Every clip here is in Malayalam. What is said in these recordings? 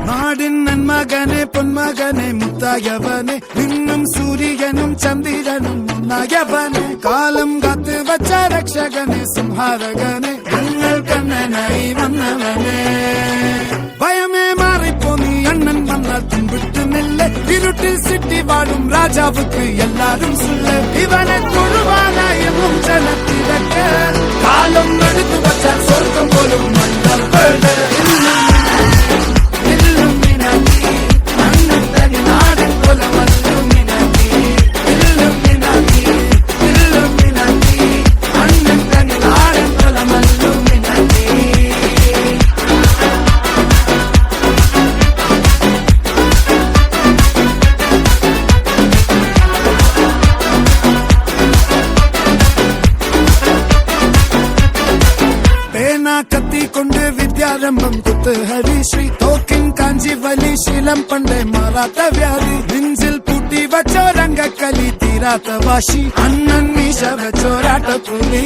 നാടിൻ നന്മകനെ പൊന്മകനെ മുത്തായവനെ നിന്നും സൂര്യനും ചന്ദ്രനും ഒന്നായവനെ കാലം കാത്ത് വച്ച രക്ഷകനെ സംഹാരകനെ ഞങ്ങൾ കണ്ണനായി വന്നവനെ ഭയമേ മാറിപ്പോ നീ അണ്ണൻ വന്നാൽ തുമ്പിട്ട് നെല്ല് ഇരുട്ടിൽ സിറ്റി വാഴും രാജാവുക്ക് എല്ലാരും സുല്ല് ഇവനെ തൊഴുവാനായും ജനത്തിരക്ക് കാലം എടുത്തു വച്ചാൽ സ്വർഗം പോലും മണ്ണ കത്തിക്കൊണ്ട് വിദ്യാരംഭം കുത്ത് ഹരിശ്രീ തോക്കിൻ കാഞ്ചി വലി ശീലം പണ്ടേ മാറാത്ത വ്യാധി നെഞ്ചിൽ പൂട്ടി വച്ചോരംഗക്കലി തീരാത്ത വാശി അണ്ണൻ മീശ വെച്ചോരാട്ടപ്പുലി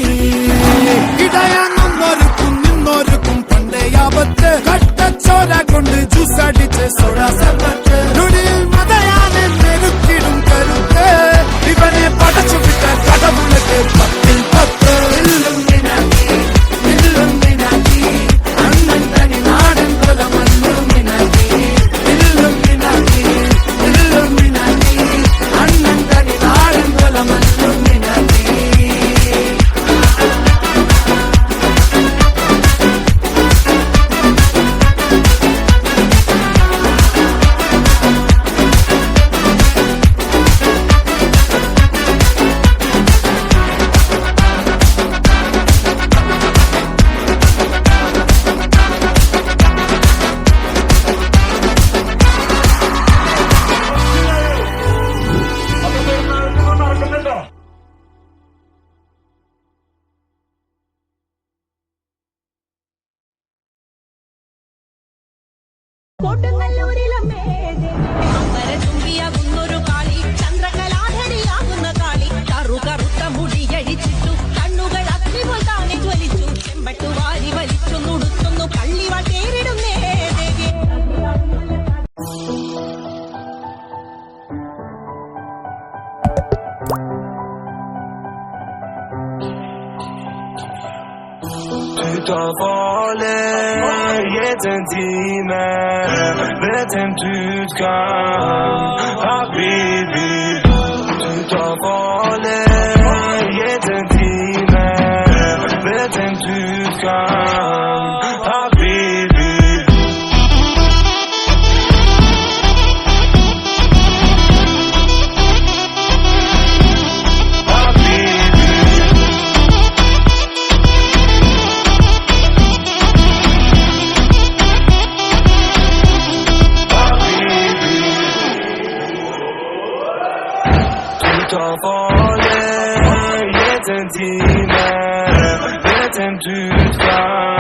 ഇടയാന്നൊരുക്കും നിന്നൊരുക്കും പണ്ടേ ആപത്ത് കട്ടച്ചോര കൊണ്ട് ജ്യൂസ് അടിച്ച് സോഡാ സർബത്ത് നുടിയിൽ മതയാനെ നെരുക്കിടും കരുത്ത് ഇവനെ പടച്ചു വിട്ട കടമുളക്ക് 10-10 അമ്പരതുമ്പിയാകുന്നൊരു കാളി ചന്ദ്രകലാധരിയാകുന്ന കാളി കറുകറുത്ത മുടിയഴിച്ചിട്ടു കണ്ണുകൾ അഗ്നിപോൽ താനെ ജ്വലിച്ചു ചെമ്പട്ടു വാരി വലിച്ചു നുടുത്തുന്നു കള്ളിവ തേരിടുന്നേ ദേവി Tu t'envolais, est intime, beten tutkan, habibi. Tu t'envolais, est intime, beten tutkan, habibi. T'envolais, est intime, beten tutkan.